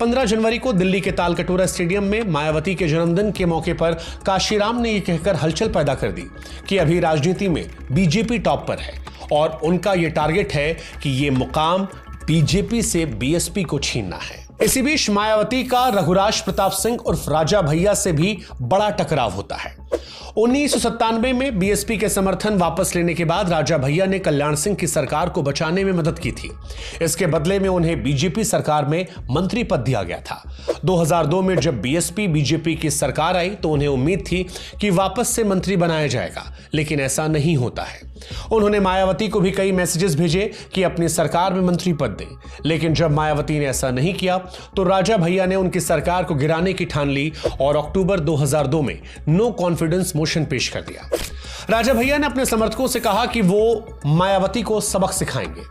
15 जनवरी को दिल्ली के तालकटोरा स्टेडियम में मायावती के जन्मदिन के मौके पर काशीराम ने यह कहकर हलचल पैदा कर दी कि अभी राजनीति में बीजेपी टॉप पर है और उनका यह टारगेट है कि यह मुकाम बीजेपी से बीएसपी को छीनना है। इसी बीच मायावती का रघुराज प्रताप सिंह उर्फ राजा भैया से भी बड़ा टकराव होता है। 1997 में बीएसपी के समर्थन वापस लेने के बाद राजा भैया ने कल्याण सिंह की सरकार को बचाने में मदद की थी। इसके बदले में उन्हें बीजेपी सरकार में मंत्री पद दिया गया था। 2002 में जब बीएसपी बीजेपी की सरकार आई तो उन्हें उम्मीद थी कि वापस से मंत्री बनाया जाएगा, लेकिन ऐसा नहीं होता है। उन्होंने मायावती को भी कई मैसेजेस भेजे कि अपनी सरकार में मंत्री पद दें, लेकिन जब मायावती ने ऐसा नहीं किया तो राजा भैया ने उनकी सरकार को गिराने की ठान ली और अक्टूबर 2002 में नो कॉन्फिडेंस मोशन पेश कर दिया। राजा भैया ने अपने समर्थकों से कहा कि वो मायावती को सबक सिखाएंगे,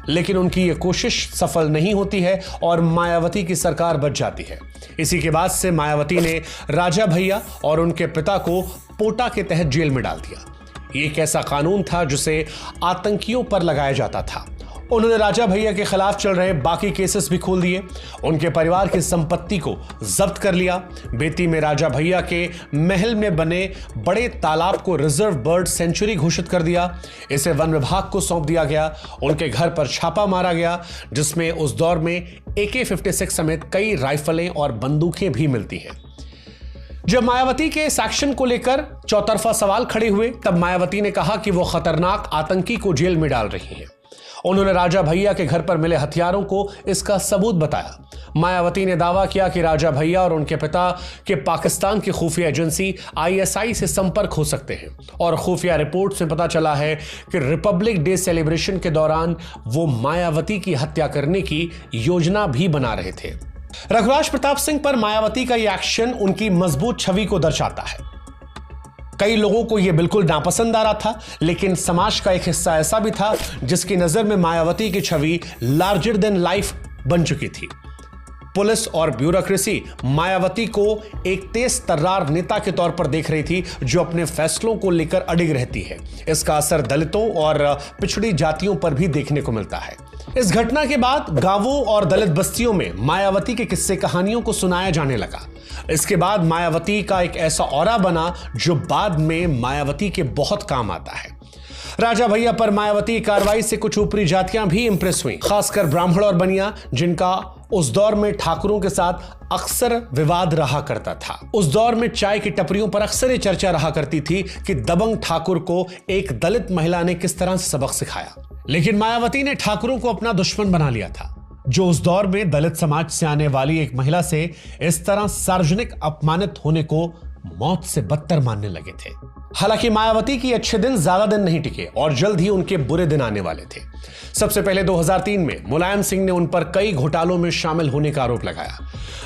लेकिन उनकी यह कोशिश सफल नहीं होती है और मायावती की सरकार बच जाती है। इसी के बाद से मायावती ने राजा भैया और उनके पिता को पोटा के तहत जेल में डाल दिया। ये एक ऐसा कानून था जिसे आतंकियों पर लगाया जाता था। उन्होंने राजा भैया के खिलाफ चल रहे बाकी केसेस भी खोल दिए, उनके परिवार की संपत्ति को जब्त कर लिया। बेती में राजा भैया के महल में बने बड़े तालाब को रिजर्व बर्ड सेंचुरी घोषित कर दिया। इसे वन विभाग को सौंप दिया गया। उनके घर पर छापा मारा गया, जिसमें उस दौर में AK-56 समेत कई राइफलें और बंदूकें भी मिलती हैं। जब मायावती के इस एक्शन को लेकर चौतरफा सवाल खड़े हुए, तब मायावती ने कहा कि वो खतरनाक आतंकी को जेल में डाल रही हैं। उन्होंने राजा भैया के घर पर मिले हथियारों को इसका सबूत बताया। मायावती ने दावा किया कि राजा भैया और उनके पिता के पाकिस्तान की खुफिया एजेंसी ISI से संपर्क हो सकते हैं और खुफिया रिपोर्ट से पता चला है कि रिपब्लिक डे सेलिब्रेशन के दौरान वो मायावती की हत्या करने की योजना भी बना रहे थे। रघुराज प्रताप सिंह पर मायावती का यह एक्शन उनकी मजबूत छवि को दर्शाता है। कई लोगों को यह बिल्कुल नापसंद आ रहा था, लेकिन समाज का एक हिस्सा ऐसा भी था जिसकी नजर में मायावती की छवि लार्जर देन लाइफ बन चुकी थी। पुलिस और ब्यूरोक्रेसी मायावती को एक तेज तर्रार नेता के तौर पर देख रही थी जो अपने फैसलों को लेकर अडिग रहती है। इसका असर दलितों और पिछड़ी जातियों पर भी देखने को मिलता है। इस घटना के बाद गांवों और दलित बस्तियों में मायावती के किस्से कहानियों को सुनाया जाने लगा। इसके बाद मायावती का एक ऐसा ऑरा बना जो बाद में मायावती के बहुत काम आता है। राजा भैया पर मायावती की कार्रवाई से कुछ ऊपरी जातियां भी इंप्रेस हुई, खासकर ब्राह्मण और बनिया, जिनका उस दौर में ठाकुरों के साथ अक्सर विवाद रहा करता था। उस दौर में चाय की टपरियों पर अक्सर ये चर्चा रहा करती थी कि दबंग ठाकुर को एक दलित महिला ने किस तरह से सबक सिखाया। लेकिन मायावती ने ठाकुरों को अपना दुश्मन बना लिया था, जो उस दौर में दलित समाज से आने वाली एक महिला से इस तरह सार्वजनिक अपमानित होने को मौत से बदतर मानने लगे थे। हालांकि मायावती की अच्छे दिन ज्यादा दिन नहीं टिके और जल्द ही उनके बुरे दिन आने वाले थे। सबसे पहले 2003 में मुलायम सिंह ने उन पर कई घोटालों में शामिल होने का आरोप लगाया।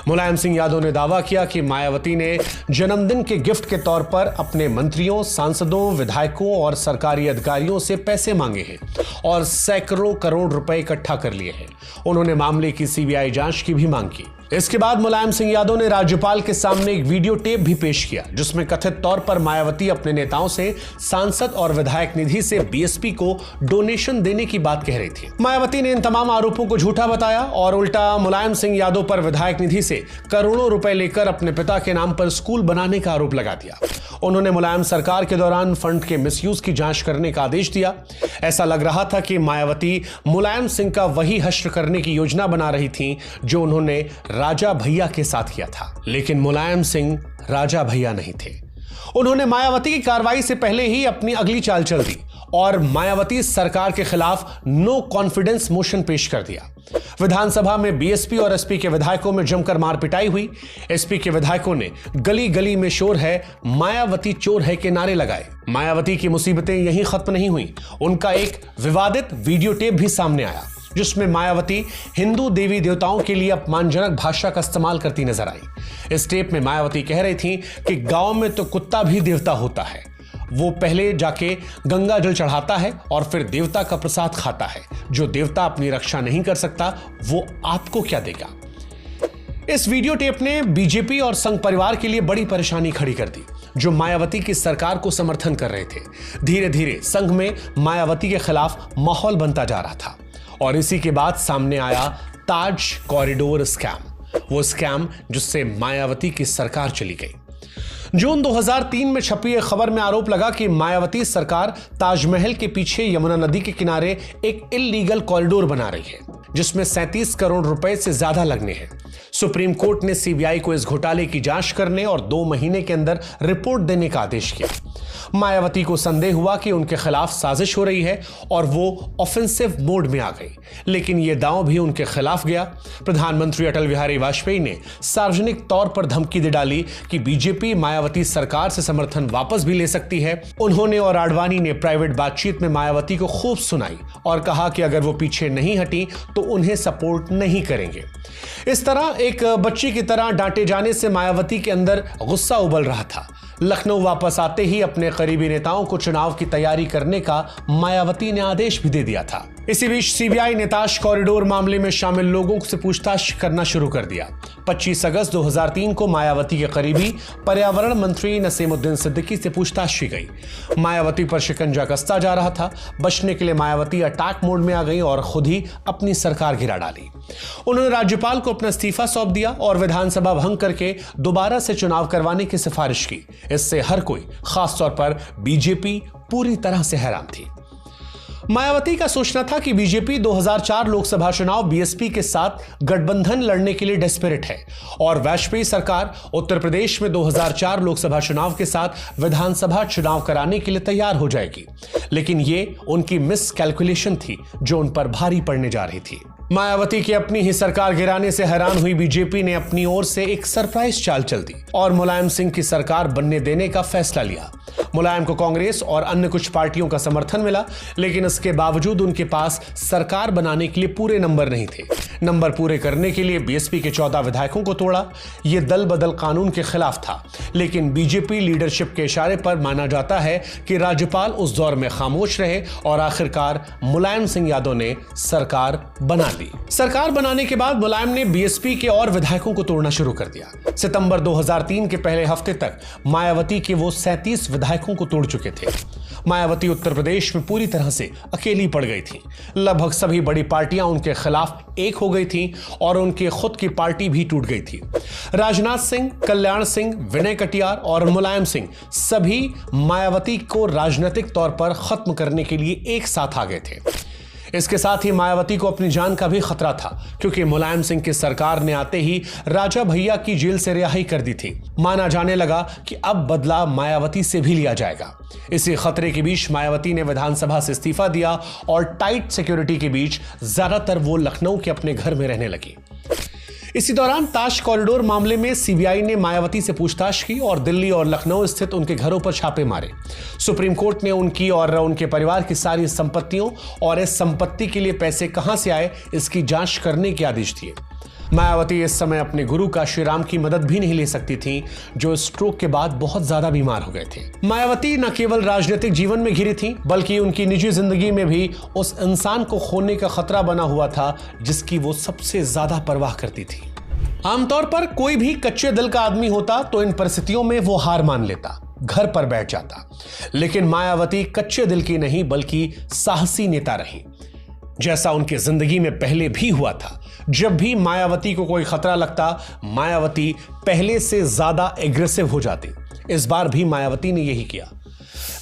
मुलायम सिंह यादव ने दावा किया कि मायावती ने जन्मदिन के गिफ्ट के तौर पर अपने मंत्रियों, सांसदों, विधायकों और सरकारी अधिकारियों से पैसे मांगे हैं और सैकड़ों करोड़ रुपए इकट्ठा कर लिए हैं। उन्होंने मामले की CBI जांच की भी मांग की। इसके बाद मुलायम सिंह यादव ने राज्यपाल के सामने एक वीडियो टेप भी पेश किया, जिसमें कथित तौर पर मायावती अपने नेताओं से सांसद और विधायक निधि से बीएसपी को डोनेशन देने की बात कह रही थी। मायावती ने इन तमाम आरोपों को झूठा बताया और उल्टा मुलायम सिंह यादव पर विधायक निधि से करोड़ों रुपए लेकर अपने पिता के नाम पर स्कूल बनाने का आरोप लगा दिया। उन्होंने मुलायम सरकार के दौरान फंड के मिसयूज की जांच करने का आदेश दिया। ऐसा लग रहा था कि मायावती मुलायम सिंह का वही हश्र करने की योजना बना रही थी जो उन्होंने राजा भैया के साथ किया था। लेकिन मुलायम सिंह राजा भैया नहीं थे। उन्होंने मायावती की कार्रवाई से पहले ही अपनी अगली चाल चल दी और मायावती सरकार के खिलाफ नो कॉन्फिडेंस मोशन पेश कर दिया। विधानसभा में बीएसपी और एसपी के विधायकों में जमकर मार पिटाई हुई। एसपी के विधायकों ने गली गली में शोर है, मायावती चोर है के नारे लगाए। मायावती की मुसीबतें यहीं खत्म नहीं हुई। उनका एक विवादित वीडियो टेप भी सामने आया जिसमें मायावती हिंदू देवी देवताओं के लिए अपमानजनक भाषा का इस्तेमाल करती नजर आई। इस टेप में मायावती कह रही थी कि गांव में तो कुत्ता भी देवता होता है, वो पहले जाके गंगा जल चढ़ाता है और फिर देवता का प्रसाद खाता है। जो देवता अपनी रक्षा नहीं कर सकता वो आपको क्या देगा। इस वीडियो टेप ने बीजेपी और संघ परिवार के लिए बड़ी परेशानी खड़ी कर दी, जो मायावती की सरकार को समर्थन कर रहे थे। धीरे धीरे संघ में मायावती के खिलाफ माहौल बनता जा रहा था और इसी के बाद सामने आया ताज कॉरिडोर स्कैम। वो स्कैम जिससे मायावती की सरकार चली गई। जून 2003 में छपी एक खबर में आरोप लगा कि मायावती सरकार ताजमहल के पीछे यमुना नदी के किनारे एक इल्लीगल कॉरिडोर बना रही है, जिसमें 37 करोड़ रुपए से ज्यादा लगने हैं। सुप्रीम कोर्ट ने सीबीआई को इस घोटाले की जांच करने और 2 महीने के अंदर रिपोर्ट देने का आदेश किया। मायावती को संदेह हुआ कि उनके खिलाफ साजिश हो रही है और वो ऑफेंसिव मोड में आ गई, लेकिन यह दांव भी उनके खिलाफ गया। प्रधानमंत्री अटल बिहारी वाजपेयी ने सार्वजनिक तौर पर धमकी दे डाली कि बीजेपी मायावती सरकार से समर्थन वापस भी ले सकती है। उन्होंने और आडवाणी ने प्राइवेट बातचीत में मायावती को खूब सुनाई और कहा कि अगर वो पीछे नहीं हटी तो उन्हें सपोर्ट नहीं करेंगे। इस तरह एक बच्ची की तरह डांटे जाने से मायावती के अंदर गुस्सा उबल रहा था। लखनऊ वापस आते ही अपने करीबी नेताओं को चुनाव की तैयारी करने का मायावती ने आदेश भी दे दिया था। इसी बीच सीबीआई ने ताज कॉरिडोर मामले में शामिल लोगों से पूछताछ करना शुरू कर दिया। 25 अगस्त 2003 को मायावती के करीबी पर्यावरण मंत्री नसीमुद्दीन सिद्दीकी से पूछताछ की गई। मायावती पर शिकंजा कसता जा रहा था। बचने के लिए मायावती अटैक मोड में आ गई और खुद ही अपनी सरकार गिरा डाली। उन्होंने राज्यपाल को अपना इस्तीफा सौंप दिया और विधानसभा भंग करके दोबारा से चुनाव करवाने की सिफारिश की। इससे हर कोई, खासतौर पर बीजेपी, पूरी तरह से हैरान थी। मायावती का सोचना था कि बीजेपी 2004 लोकसभा चुनाव बीएसपी के साथ गठबंधन लड़ने के लिए डेस्परेट है और वाजपेयी सरकार उत्तर प्रदेश में 2004 लोकसभा चुनाव के साथ विधानसभा चुनाव कराने के लिए तैयार हो जाएगी। लेकिन ये उनकी मिस कैलकुलेशन थी जो उन पर भारी पड़ने जा रही थी। मायावती की अपनी ही सरकार गिराने से हैरान हुई बीजेपी ने अपनी ओर से एक सरप्राइज चाल चल दी और मुलायम सिंह की सरकार बनने देने का फैसला लिया। मुलायम को कांग्रेस और अन्य कुछ पार्टियों का समर्थन मिला, लेकिन इसके बावजूद उनके पास सरकार बनाने के लिए पूरे नंबर नहीं थे। नंबर पूरे करने के लिए बीएसपी के 14 विधायकों को तोड़ा। यह दल बदल कानून के खिलाफ था, लेकिन बीजेपी लीडरशिप के इशारे पर माना जाता है कि राज्यपाल उस दौर में खामोश रहे और आखिरकार मुलायम सिंह यादव ने सरकार बना ली। सरकार बनाने के बाद मुलायम ने बीएसपी के और विधायकों को तोड़ना शुरू कर दिया। सितंबर 2003 के पहले हफ्ते तक मायावती के वो 37 विधायकों को तोड़ चुके थे। मायावती उत्तर प्रदेश में पूरी तरह से अकेली पड़ गई थी। लगभग सभी बड़ी पार्टियां उनके खिलाफ एक हो गई थी और उनके खुद की पार्टी भी टूट गई थी। राजनाथ सिंह, कल्याण सिंह, विनय कटियार और मुलायम सिंह सभी मायावती को राजनीतिक तौर पर खत्म करने के लिए एक साथ आ गए थे। इसके साथ ही मायावती को अपनी जान का भी खतरा था, क्योंकि मुलायम सिंह की सरकार ने आते ही राजा भैया की जेल से रिहाई कर दी थी। माना जाने लगा कि अब बदला मायावती से भी लिया जाएगा। इसी खतरे के बीच मायावती ने विधानसभा से इस्तीफा दिया और टाइट सिक्योरिटी के बीच ज्यादातर वो लखनऊ के अपने घर में रहने लगी। इसी दौरान ताज कॉरिडोर मामले में सीबीआई ने मायावती से पूछताछ की और दिल्ली और लखनऊ स्थित उनके घरों पर छापे मारे। सुप्रीम कोर्ट ने उनकी और उनके परिवार की सारी संपत्तियों और इस संपत्ति के लिए पैसे कहां से आए इसकी जांच करने के आदेश दिए। मायावती इस समय अपने गुरु काशीराम की मदद भी नहीं ले सकती थी, जो स्ट्रोक के बाद बहुत ज्यादा बीमार हो गए थे। मायावती न केवल राजनीतिक जीवन में घिरी थी, बल्कि उनकी निजी जिंदगी में भी उस इंसान को खोने का खतरा बना हुआ था जिसकी वो सबसे ज्यादा परवाह करती थी। आमतौर पर कोई भी कच्चे दिल का आदमी होता तो इन परिस्थितियों में वो हार मान लेता, घर पर बैठ जाता। लेकिन मायावती कच्चे दिल की नहीं बल्कि साहसी नेता रही, जैसा उनकी जिंदगी में पहले भी हुआ था। जब भी मायावती को कोई खतरा लगता, मायावती पहले से ज्यादा एग्रेसिव हो जाती। इस बार भी मायावती ने यही किया।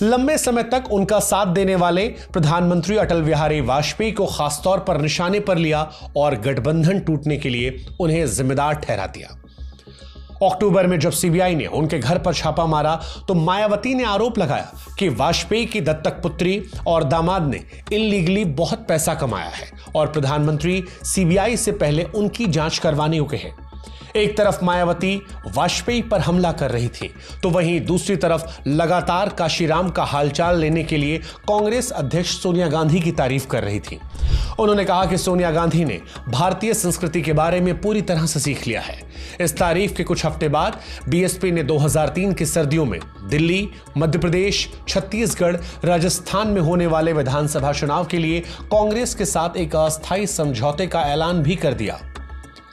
लंबे समय तक उनका साथ देने वाले प्रधानमंत्री अटल बिहारी वाजपेयी को खासतौर पर निशाने पर लिया और गठबंधन टूटने के लिए उन्हें जिम्मेदार ठहरा दिया। अक्टूबर में जब सीबीआई ने उनके घर पर छापा मारा तो मायावती ने आरोप लगाया कि वाजपेयी की दत्तक पुत्री और दामाद ने इल्लीगली बहुत पैसा कमाया है और प्रधानमंत्री सीबीआई से पहले उनकी जांच करवाने को कहे। एक तरफ मायावती वाजपेयी पर हमला कर रही थी, तो वहीं दूसरी तरफ लगातार काशीराम का हालचाल लेने के लिए कांग्रेस अध्यक्ष सोनिया गांधी की तारीफ कर रही थी। उन्होंने कहा कि सोनिया गांधी ने भारतीय संस्कृति के बारे में पूरी तरह से सीख लिया है। इस तारीफ के कुछ हफ्ते बाद बीएसपी ने 2003 की सर्दियों में दिल्ली, मध्य प्रदेश, छत्तीसगढ़, राजस्थान में होने वाले विधानसभा चुनाव के लिए कांग्रेस के साथ एक अस्थायी समझौते का ऐलान भी कर दिया।